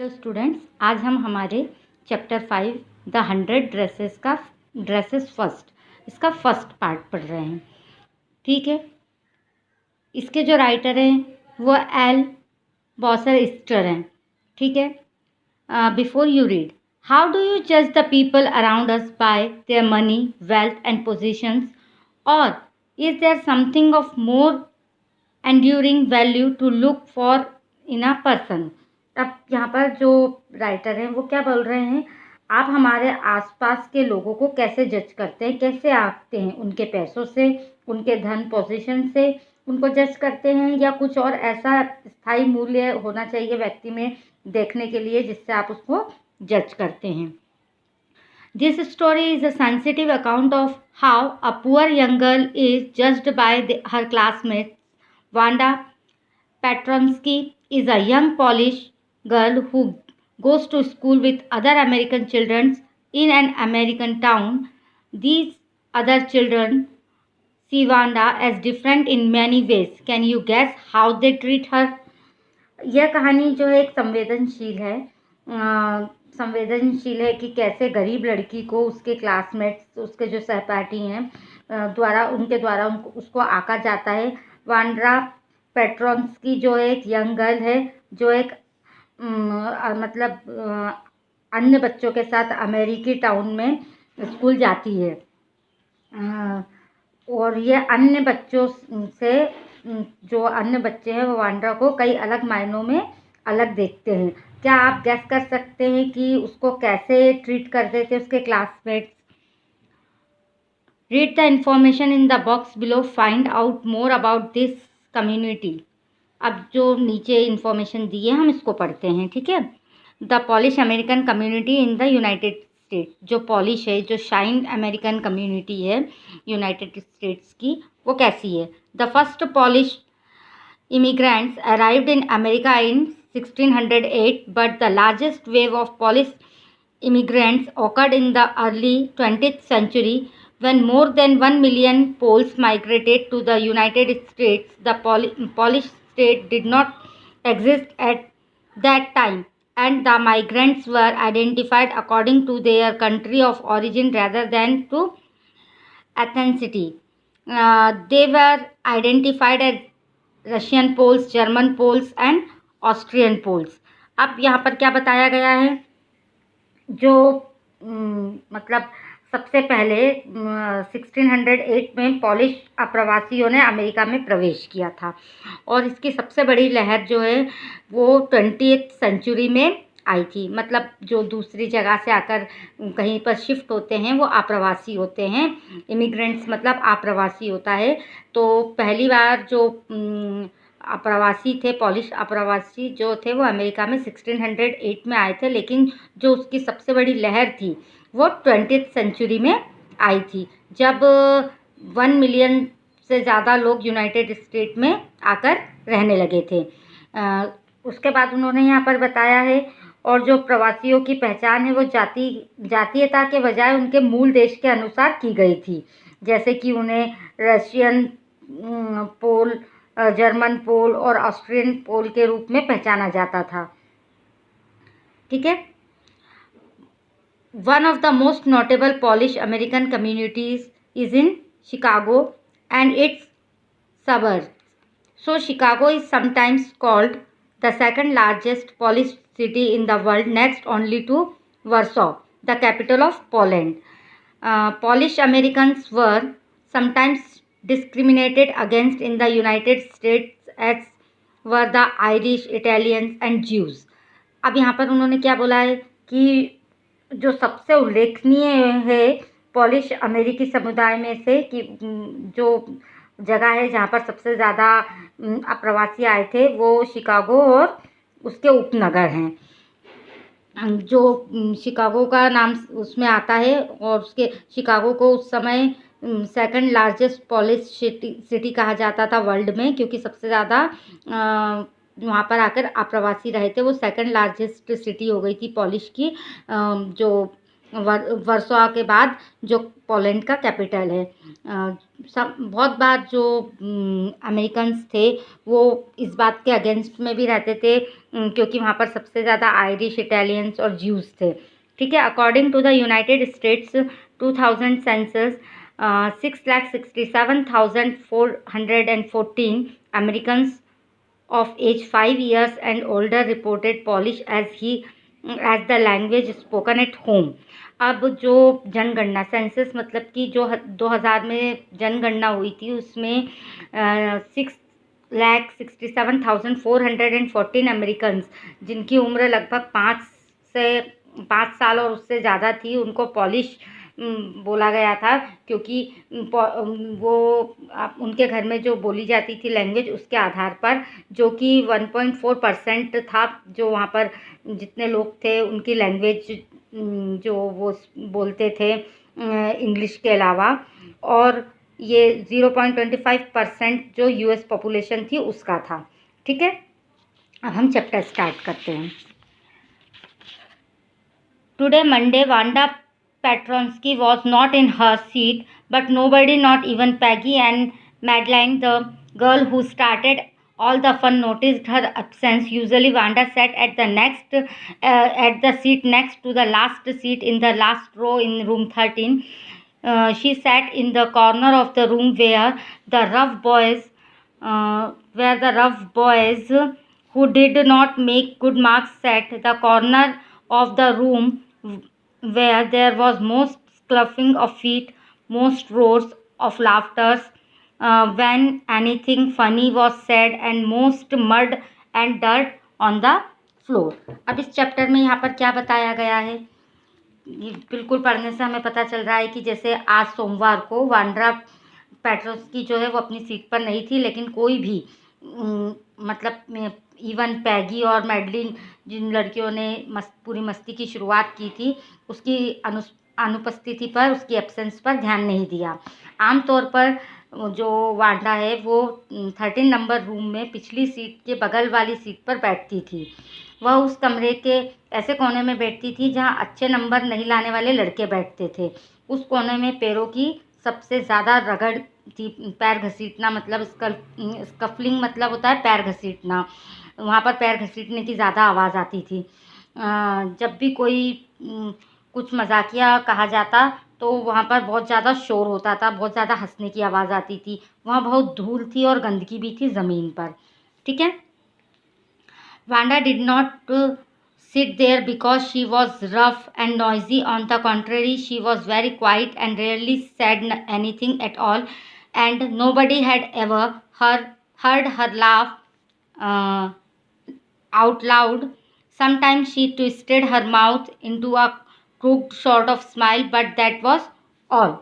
Hello students, आज हम हमारे चैप्टर 5 द 100 ड्रेसेस फर्स्ट इसका फर्स्ट पार्ट पढ़ रहे हैं। ठीक है, इसके जो राइटर हैं वो एल बॉसर ईस्टर हैं। ठीक है, before you read, how do you जज the people around us by their money, wealth and positions, और is there something of more enduring value to look for in a person. अब यहाँ पर जो writer हैं वो क्या बोल रहे हैं, आप हमारे आसपास के लोगों को कैसे जज करते हैं, कैसे आंकते हैं, उनके पैसों से, उनके धन पोजीशन से उनको जज करते हैं, या कुछ और ऐसा स्थायी मूल्य होना चाहिए व्यक्ति में देखने के लिए जिससे आप उसको जज करते हैं। This story is a sensitive account of how a poor young girl is judged by her classmates. Wanda Petronsky is a young Polish girl who goes to school with other American children in an American town. These other children see Wanda as different in many ways. Can you guess how they treat her? यह कहानी जो है एक संवेदनशील है कि कैसे गरीब लड़की को उसके क्लासमेट्स, उसके जो सहपाठी हैं उनके द्वारा उसको आंका जाता है। वांड्रा पेट्रोन्स्की जो एक यंग गर्ल है जो एक अन्य बच्चों के साथ अमेरिकी टाउन में स्कूल जाती है, और ये अन्य बच्चों से जो अन्य बच्चे हैं वो वांड्रा को कई अलग मायनों में अलग देखते हैं। क्या आप गैस कर सकते हैं कि उसको कैसे ट्रीट करते थे उसके classmates? Read the information in the box below, find out more about this community. अब जो नीचे इन्फॉर्मेशन दी है हम इसको पढ़ते हैं। ठीक है, the polish American community in the United states. जो पॉलिश है, जो शाइन अमेरिकन कम्युनिटी है यूनाइटेड स्टेट्स की, वो कैसी है? The first polish immigrants arrived in America in 1608, but the largest wave of Polish immigrants occurred in the early 20th century when more than 1 million Poles migrated to the United States. The Polish state did not exist at that time, and the migrants were identified according to their country of origin rather than to ethnicity. They were identified as Russian Poles, German Poles and Austrian Poles. अब यहाँ पर क्या बताया गया है, जो सबसे पहले 1608 में पॉलिश अप्रवासियों ने अमेरिका में प्रवेश किया था, और इसकी सबसे बड़ी लहर जो है वो 20th सेंचुरी में आई थी। जो दूसरी जगह से आकर कहीं पर शिफ्ट होते हैं वो अप्रवासी होते हैं। इमिग्रेंट्स अप्रवासी होता है। तो पहली बार जो अप्रवासी थे, पॉलिश अप्रवासी जो थे, वो अमेरिका में 1608 में आए थे, लेकिन जो उसकी सबसे बड़ी लहर थी वो 20th सेंचुरी में आई थी, जब 1 मिलियन से ज़्यादा लोग यूनाइटेड स्टेट में आकर रहने लगे थे। उसके बाद उन्होंने यहाँ पर बताया है, और जो प्रवासियों की पहचान है वो जातीयता के बजाय उनके मूल देश के अनुसार की गई थी, जैसे कि उन्हें रशियन पोल, जर्मन पोल और ऑस्ट्रियन पोल के रूप में पहचाना जाता था। ठीक है, one of the most notable polish American communities is in Chicago and it's suburbs. So Chicago is sometimes called the second largest Polish city in the world, next only to Warsaw, the capital of Poland. Polish Americans were sometimes discriminated against in the United States, as were the Irish, Italians and Jews. अब यहाँ पर उन्होंने क्या बोला है कि जो सबसे उल्लेखनीय है पॉलिश अमेरिकी समुदाय में से, कि जो जगह है जहाँ पर सबसे ज़्यादा अप्रवासी आए थे वो शिकागो और उसके उपनगर हैं। जो शिकागो का नाम उसमें आता है, और उसके शिकागो को उस समय सेकंड लार्जेस्ट पॉलिश सिटी कहा जाता था वर्ल्ड में, क्योंकि सबसे ज़्यादा वहाँ पर आकर अप्रवासी रहे थे। वो सेकंड लार्जेस्ट सिटी हो गई थी पॉलिश की, जो वर्सोवा के बाद जो पोलैंड का कैपिटल है। सब बहुत बार जो अमेरिकन्स थे वो इस बात के अगेंस्ट में भी रहते थे, क्योंकि वहाँ पर सबसे ज़्यादा आयरिश, इटालियंस और ज्यूज़ थे। ठीक है। According to the United States 2000 census 6,67,414 Americans of age 5 years and older reported Polish as the language spoken at home। अब जो जनगणना सेंसस मतलब कि जो 2000 में जनगणना हुई थी उसमें 6,67,414 अमेरिकन्स जिनकी उम्र लगभग 5 साल और उससे ज़्यादा थी उनको पॉलिश बोला गया था, क्योंकि वो उनके घर में जो बोली जाती थी लैंग्वेज उसके आधार पर, जो कि 1.4% था जो वहाँ पर जितने लोग थे उनकी लैंग्वेज जो वो बोलते थे इंग्लिश के अलावा, और ये 0.25% जो यूएस पॉपुलेशन थी उसका था। ठीक है। अब हम चैप्टर स्टार्ट करते हैं। Today Monday Wanda Petronsky was not in her seat, but nobody, not even Peggy and Madeline, the girl who started all the fun, noticed her absence. Usually, Wanda sat at the seat next to the last seat in the last row in room 13. She sat in the corner of the room where the rough boys who did not make good marks sat. The corner of the room where there was most scuffling of feet, most roars of laughter when anything funny was said, and most mud and dirt on the floor। अब इस chapter में यहाँ पर क्या बताया गया है, ये बिल्कुल पढ़ने से हमें पता चल रहा है कि जैसे आज सोमवार को वांड्रा पेट्रोस्की जो है वो अपनी सीट पर नहीं थी, लेकिन कोई भी मतलब इवन पैगी और मैडलिन जिन लड़कियों ने पूरी मस्ती की शुरुआत की थी उसकी अनुपस्थिति पर, उसकी एब्सेंस पर ध्यान नहीं दिया। आमतौर पर जो वांडा है वो 13 नंबर रूम में पिछली सीट के बगल वाली सीट पर बैठती थी। वह उस कमरे के ऐसे कोने में बैठती थी जहां अच्छे नंबर नहीं लाने वाले लड़के बैठते थे। उस कोने में पैरों की सबसे ज़्यादा रगड़ थी। पैर घसीटना मतलब स्कफलिंग मतलब होता है पैर घसीटना, वहाँ पर पैर घसीटने की ज़्यादा आवाज़ आती थी। जब भी कोई कुछ मजाकिया कहा जाता तो वहाँ पर बहुत ज़्यादा शोर होता था, बहुत ज़्यादा हंसने की आवाज़ आती थी। वहाँ बहुत धूल थी और गंदगी भी थी ज़मीन पर। ठीक है। Wanda did not sit there because she was rough and noisy. On the contrary, she was very quiet and rarely said anything at all, and nobody had ever heard her laugh out loud. Sometimes she twisted her mouth into a crooked sort of smile, but that was all।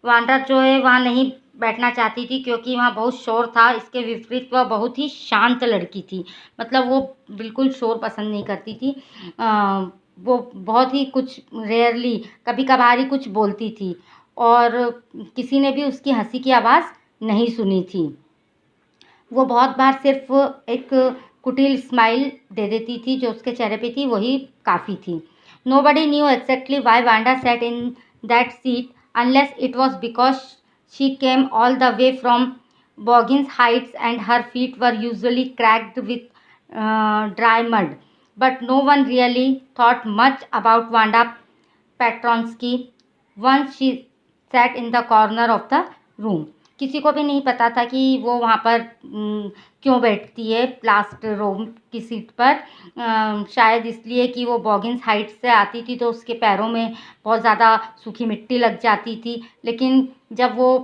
Wanda जो है वहाँ नहीं बैठना चाहती थी क्योंकि वहाँ बहुत शोर था। इसके विपरीत वह बहुत ही शांत लड़की थी, मतलब वो बिल्कुल शोर पसंद नहीं करती थी। वो बहुत ही कुछ रेयरली कभी कभार ही कुछ बोलती थी और किसी ने भी उसकी हंसी की आवाज़ नहीं सुनी थी। वो बहुत बार सिर्फ एक कुटिल स्माइल दे देती थी जो उसके चेहरे पे थी, वही काफ़ी थी। Nobody knew exactly why Wanda sat in that seat, unless it was because she came all the way from Boggins Heights and her feet were usually cracked with dry mud. But no one really thought much about Wanda Petronsky once she sat in the corner of the room। किसी को भी नहीं पता था कि वो वहाँ पर क्यों बैठती है लास्ट रो की सीट पर। शायद इसलिए कि वो बॉगिन्स हाइट से आती थी तो उसके पैरों में बहुत ज़्यादा सूखी मिट्टी लग जाती थी। लेकिन जब वो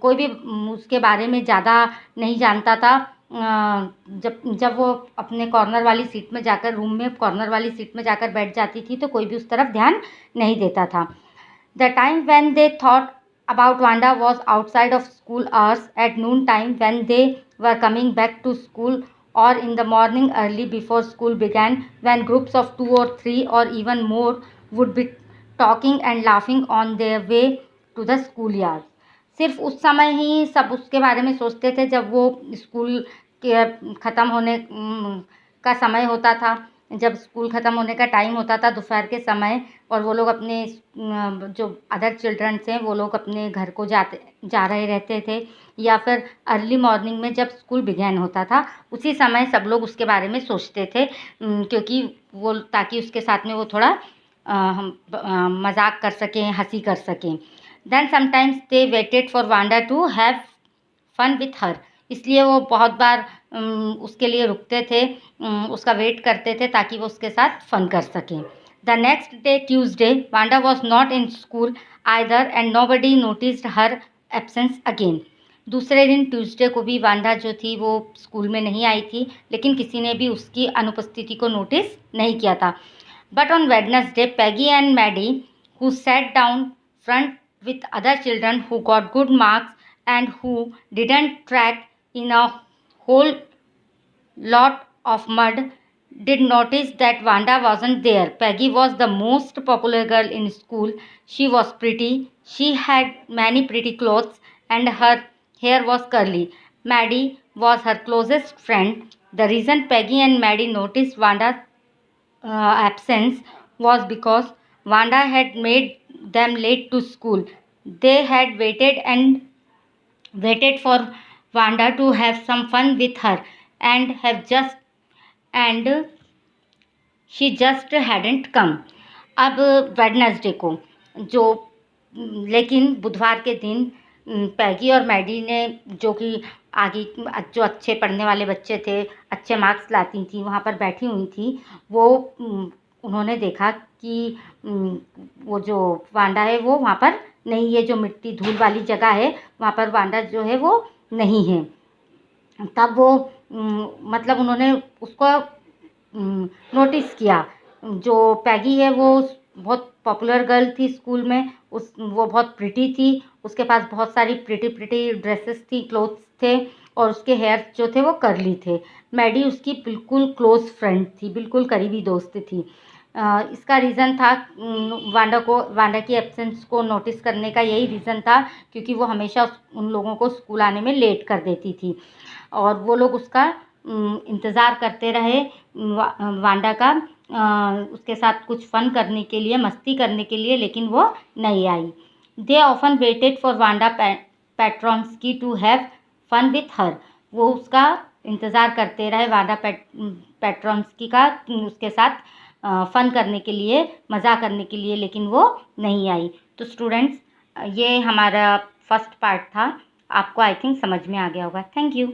कोई भी उसके बारे में ज़्यादा नहीं जानता था, जब वो अपने कॉर्नर वाली सीट में जाकर रूम में कॉर्नर वाली सीट में जाकर बैठ जाती थी तो कोई भी उस तरफ ध्यान नहीं देता था। The time when they thought about Wanda was outside of school hours, at noon time when they were coming back to school, or in the morning early before school began, when groups of 2 or 3 or even more would be talking and laughing on their way to the schoolyard। सिर्फ उस समय ही सब उसके बारे में सोचते थे जब वो स्कूल के ख़त्म होने का समय होता था। जब स्कूल ख़त्म होने का टाइम होता था दोपहर के समय, और वो लोग अपने जो अदर चिल्ड्रंस हैं वो लोग अपने घर को जा रहे रहते थे, या फिर अर्ली मॉर्निंग में जब स्कूल बिगेन होता था उसी समय सब लोग उसके बारे में सोचते थे, क्योंकि वो ताकि उसके साथ में वो थोड़ा मजाक कर सकें, हंसी कर सकें। Then sometimes they waited for Wanda to have fun with her, इसलिए वो बहुत बार उसके लिए रुकते थे, उसका वेट करते थे ताकि वो उसके साथ फन कर सकें। The next day Tuesday Wanda was not in school either and nobody noticed her absence again. दूसरे दिन ट्यूसडे को भी वांडा जो थी वो स्कूल में नहीं आई थी, लेकिन किसी ने भी उसकी अनुपस्थिति को नोटिस नहीं किया था। But on Wednesday Peggy and Maddie who sat down front with other children who got good marks and who didn't track in a whole lot of mud did notice that Wanda wasn't there. Peggy was the most popular girl in school. She was pretty. She had many pretty clothes and her hair was curly. Maddie was her closest friend. The reason Peggy and Maddie noticed Wanda's absence was because Wanda had made them late to school. They had waited for Wanda to have some fun with her and she just hadn't come. अब Wednesday को जो लेकिन बुधवार के दिन पैगी और Maddie ने, जो कि आगे जो अच्छे पढ़ने वाले बच्चे थे, अच्छे मार्क्स लाती थी, वहाँ पर बैठी हुई थी, वो उन्होंने देखा कि वो जो वांडा है वो वहाँ पर नहीं है, जो मिट्टी धूल वाली जगह है वहाँ पर वांडा जो है वो नहीं है। तब वो मतलब उन्होंने उसको नोटिस किया। जो पैगी है वो बहुत पॉपुलर गर्ल थी स्कूल में, वो बहुत प्रिटी थी, उसके पास बहुत सारी प्रिटी ड्रेसेस थी, क्लोथ्स थे, और उसके हेयर जो थे वो कर्ली थे। मैडी उसकी बिल्कुल क्लोज फ्रेंड थी, बिल्कुल करीबी दोस्त थी। इसका रीज़न था वांडा की एब्सेंस को नोटिस करने का यही रीज़न था, क्योंकि वो हमेशा उन लोगों को स्कूल आने में लेट कर देती थी, और वो लोग उसका इंतज़ार करते रहे वांडा का उसके साथ कुछ फन करने के लिए, मस्ती करने के लिए, लेकिन वो नहीं आई। They often waited for Wanda Petronski to have fun with her, वो उसका इंतज़ार करते रहे वांडा पेट्रॉन्स्की का उसके साथ फन करने के लिए, मज़ा करने के लिए, लेकिन वो नहीं आई। तो स्टूडेंट्स, ये हमारा फर्स्ट पार्ट था, आपको आई थिंक समझ में आ गया होगा। Thank you.